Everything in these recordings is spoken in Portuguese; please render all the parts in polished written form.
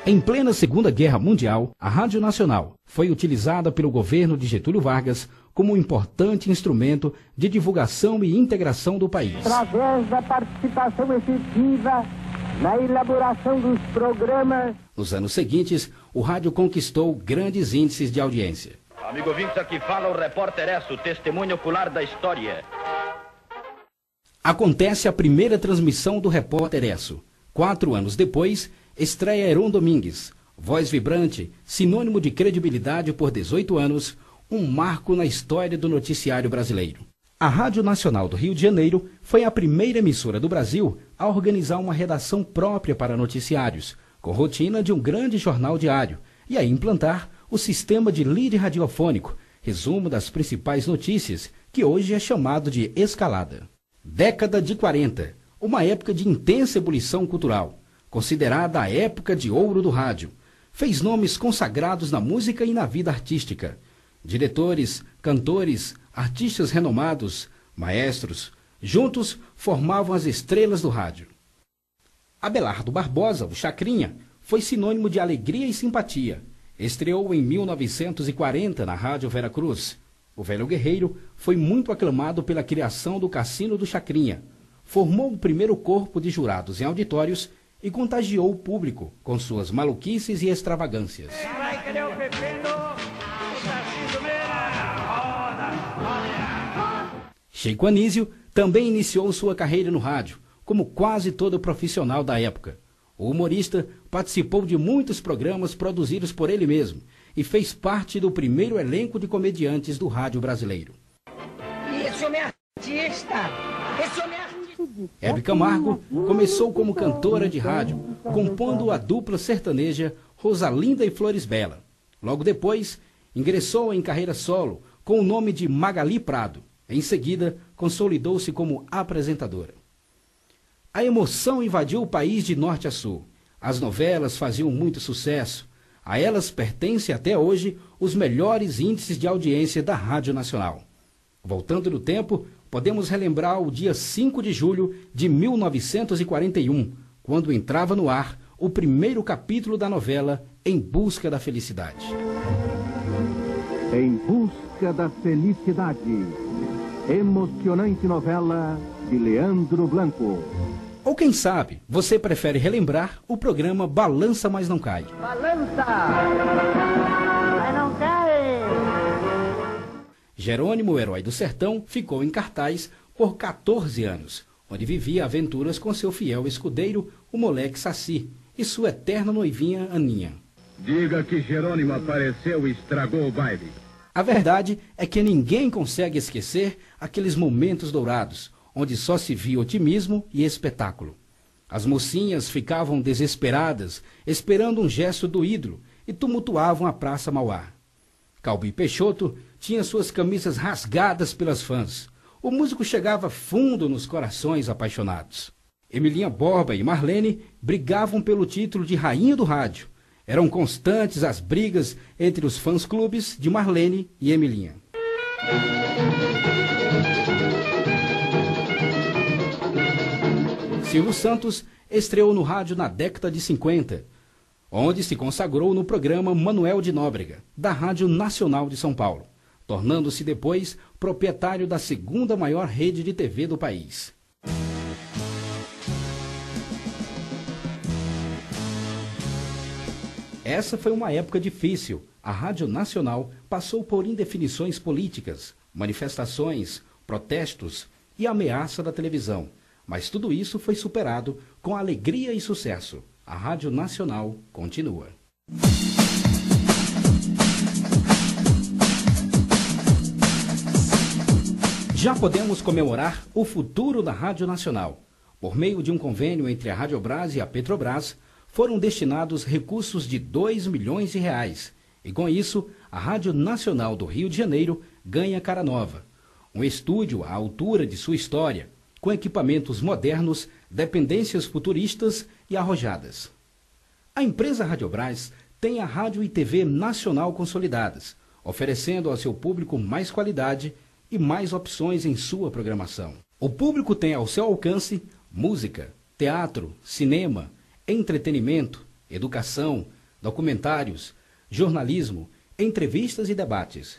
Em plena Segunda Guerra Mundial, a Rádio Nacional foi utilizada pelo governo de Getúlio Vargas como um importante instrumento de divulgação e integração do país. Através da participação efetiva na elaboração dos programas. Nos anos seguintes, o rádio conquistou grandes índices de audiência. Amigo ouvinte, aqui fala o repórter Esso, testemunho ocular da história. Acontece a primeira transmissão do Repórter Esso. 4 anos depois, estreia Heron Domingues, voz vibrante, sinônimo de credibilidade por 18 anos, um marco na história do noticiário brasileiro. A Rádio Nacional do Rio de Janeiro foi a primeira emissora do Brasil a organizar uma redação própria para noticiários, com rotina de um grande jornal diário, e a implantar o sistema de lead radiofônico, resumo das principais notícias, que hoje é chamado de escalada. Década de 40, uma época de intensa ebulição cultural, considerada a época de ouro do rádio, fez nomes consagrados na música e na vida artística. Diretores, cantores, artistas renomados, maestros, juntos formavam as estrelas do rádio. Abelardo Barbosa, o Chacrinha, foi sinônimo de alegria e simpatia. Estreou em 1940 na Rádio Veracruz. O velho guerreiro foi muito aclamado pela criação do Cassino do Chacrinha. Formou o primeiro corpo de jurados em auditórios e contagiou o público com suas maluquices e extravagâncias. Chico Anísio também iniciou sua carreira no rádio, como quase todo profissional da época. O humorista participou de muitos programas produzidos por ele mesmo e fez parte do primeiro elenco de comediantes do rádio brasileiro. Isso, minha artista! Isso, minha artista! Hebe Camargo começou como cantora de rádio, compondo a dupla sertaneja Rosalinda e Flores Bela. Logo depois, ingressou em carreira solo com o nome de Magali Prado. Em seguida, consolidou-se como apresentadora. A emoção invadiu o país de norte a sul. As novelas faziam muito sucesso. A elas pertencem até hoje os melhores índices de audiência da Rádio Nacional. Voltando no tempo, podemos relembrar o dia 5 de julho de 1941, quando entrava no ar o primeiro capítulo da novela Em Busca da Felicidade. Em Busca da Felicidade. Emocionante novela de Leandro Blanco. Ou quem sabe, você prefere relembrar o programa Balança Mas Não Cai. Balança! Mas não cai! Jerônimo, o herói do sertão, ficou em cartaz por 14 anos, onde vivia aventuras com seu fiel escudeiro, o moleque Saci, e sua eterna noivinha Aninha. Diga que Jerônimo apareceu e estragou o baile. A verdade é que ninguém consegue esquecer aqueles momentos dourados, onde só se via otimismo e espetáculo. As mocinhas ficavam desesperadas, esperando um gesto do ídolo, e tumultuavam a Praça Mauá. Calbi Peixoto tinha suas camisas rasgadas pelas fãs. O músico chegava fundo nos corações apaixonados. Emilinha Borba e Marlene brigavam pelo título de Rainha do Rádio. Eram constantes as brigas entre os fãs-clubes de Marlene e Emilinha. Silvio Santos estreou no rádio na década de 50, onde se consagrou no programa Manuel de Nóbrega, da Rádio Nacional de São Paulo, tornando-se depois proprietário da segunda maior rede de TV do país. Essa foi uma época difícil. A Rádio Nacional passou por indefinições políticas, manifestações, protestos e ameaça da televisão. Mas tudo isso foi superado com alegria e sucesso. A Rádio Nacional continua. Já podemos comemorar o futuro da Rádio Nacional. Por meio de um convênio entre a Radiobras e a Petrobras, foram destinados recursos de R$2 milhões e com isso, a Rádio Nacional do Rio de Janeiro ganha cara nova. Um estúdio à altura de sua história, com equipamentos modernos, dependências futuristas e arrojadas. A empresa Radiobras tem a rádio e TV nacional consolidadas, oferecendo ao seu público mais qualidade e mais opções em sua programação. O público tem ao seu alcance música, teatro, cinema, entretenimento, educação, documentários, jornalismo, entrevistas e debates.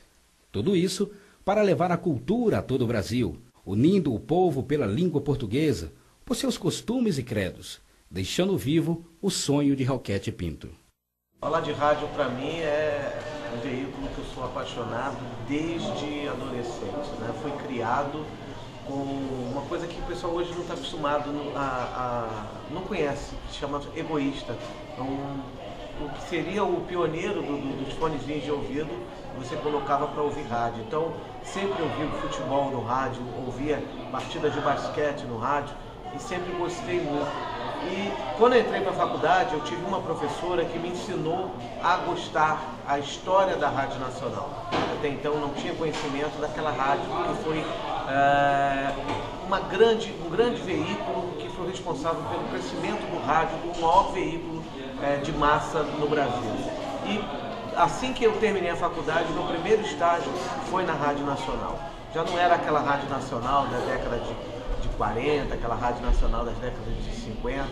Tudo isso para levar a cultura a todo o Brasil, unindo o povo pela língua portuguesa, por seus costumes e credos, deixando vivo o sonho de Roquete Pinto. Falar de rádio para mim é um veículo que eu sou apaixonado desde adolescente, né? Foi criado com uma coisa que o pessoal hoje não está acostumado não conhece, que se chama egoísta. O que seria o pioneiro dos fonezinhos de ouvido, você colocava para ouvir rádio. Então, sempre ouvi futebol no rádio, ouvia partidas de basquete no rádio e sempre gostei muito. E quando eu entrei para a faculdade, eu tive uma professora que me ensinou a gostar a história da Rádio Nacional. Até então não tinha conhecimento daquela rádio que foi um grande veículo que foi responsável pelo crescimento do rádio, do maior veículo de massa no Brasil. E assim que eu terminei a faculdade, meu primeiro estágio foi na Rádio Nacional. Já não era aquela Rádio Nacional da década de 40, aquela Rádio Nacional das décadas de 50,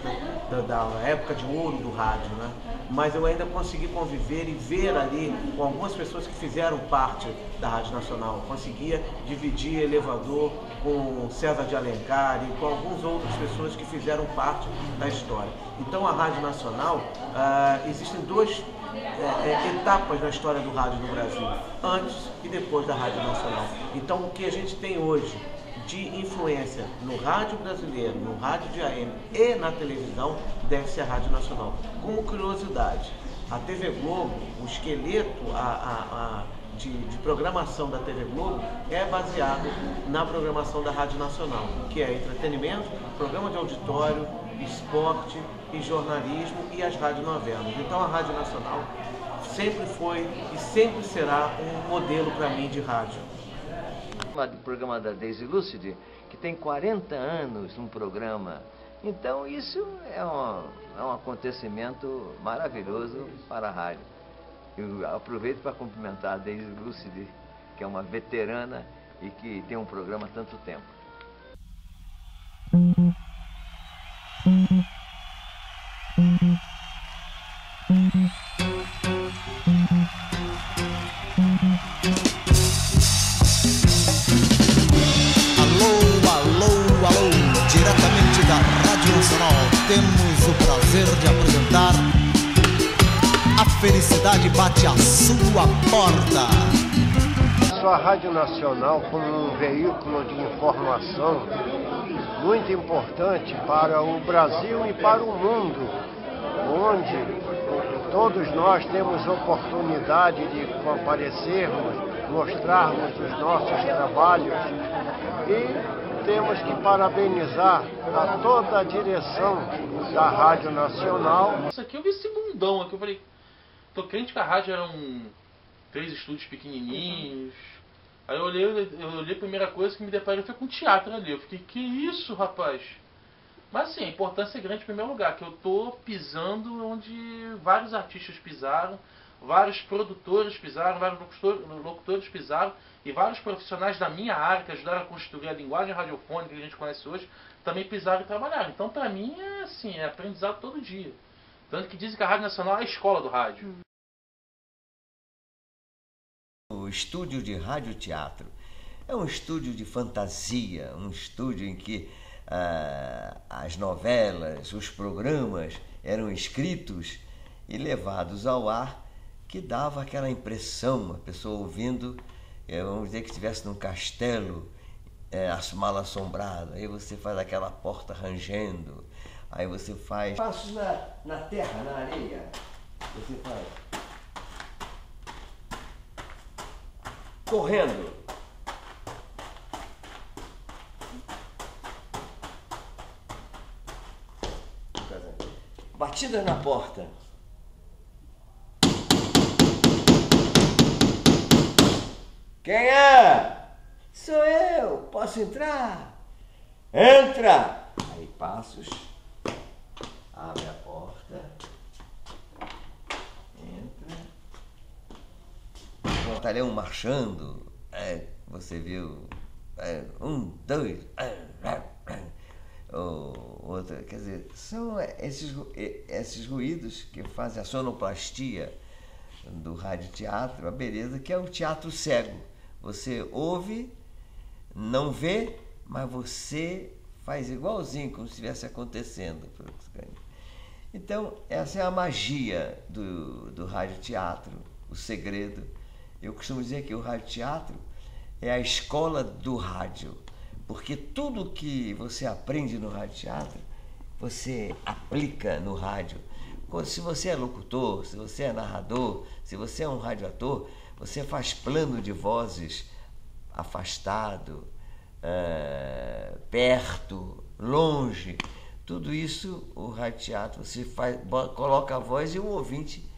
da época de ouro do rádio, né? Mas eu ainda consegui conviver e ver ali com algumas pessoas que fizeram parte da Rádio Nacional. Conseguia dividir elevador com César de Alencar e com algumas outras pessoas que fizeram parte da história. Então a Rádio Nacional, existem duas etapas na história do rádio no Brasil, antes e depois da Rádio Nacional. Então o que a gente tem hoje de influência no rádio brasileiro, no rádio de AM e na televisão, deve ser a Rádio Nacional. Como curiosidade, a TV Globo, o esqueleto de programação da TV Globo é baseado na programação da Rádio Nacional, que é entretenimento, programa de auditório, esporte e jornalismo e as radionovelas. Então a Rádio Nacional sempre foi e sempre será um modelo para mim de rádio. O programa da Daisy Lúcide, que tem 40 anos no programa. Então isso é um acontecimento maravilhoso para a rádio. Eu aproveito para cumprimentar a Daisy Lúcide, que é uma veterana e que tem um programa há tanto tempo. Temos o prazer de apresentar A Felicidade Bate à Sua Porta. A Rádio Nacional como um veículo de informação muito importante para o Brasil e para o mundo, onde todos nós temos oportunidade de comparecermos, mostrarmos os nossos trabalhos e temos que parabenizar a toda a direção da Rádio Nacional. Isso aqui eu vi esse mundão aqui, eu falei, tô crente que a rádio eram 3 estúdios pequenininhos. Aí eu olhei a primeira coisa que me deparei foi com um teatro ali. Eu fiquei, que isso, rapaz? Mas assim, a importância é grande em primeiro lugar, que eu tô pisando onde vários artistas pisaram, vários produtores pisaram, vários locutores pisaram, e vários profissionais da minha área que ajudaram a construir a linguagem radiofônica que a gente conhece hoje, também pisaram e trabalharam. Então, para mim, é assim, é aprendizado todo dia. Tanto que dizem que a Rádio Nacional é a escola do rádio. O estúdio de radioteatro é um estúdio de fantasia, um estúdio em que as novelas, os programas eram escritos e levados ao ar, que dava aquela impressão, a pessoa ouvindo, vamos dizer que estivesse num castelo mal assombrado, aí você faz aquela porta rangendo, aí você faz passos na terra, na areia, você faz correndo, batida na porta. Quem é? Sou eu, posso entrar? Entra! Aí passos, abre a porta, entra. O batalhão marchando, você viu, 1, 2, o outra. Quer dizer, são esses ruídos que fazem a sonoplastia do radioteatro, a beleza, que é o teatro cego. Você ouve, não vê, mas você faz igualzinho, como se estivesse acontecendo. Então, essa é a magia do radioteatro, o segredo. Eu costumo dizer que o radioteatro é a escola do rádio, porque tudo que você aprende no radioteatro, você aplica no rádio. Se você é locutor, se você é narrador, se você é um radioator, você faz plano de vozes afastado, perto, longe. Tudo isso, o radioteatro, você coloca a voz e o ouvinte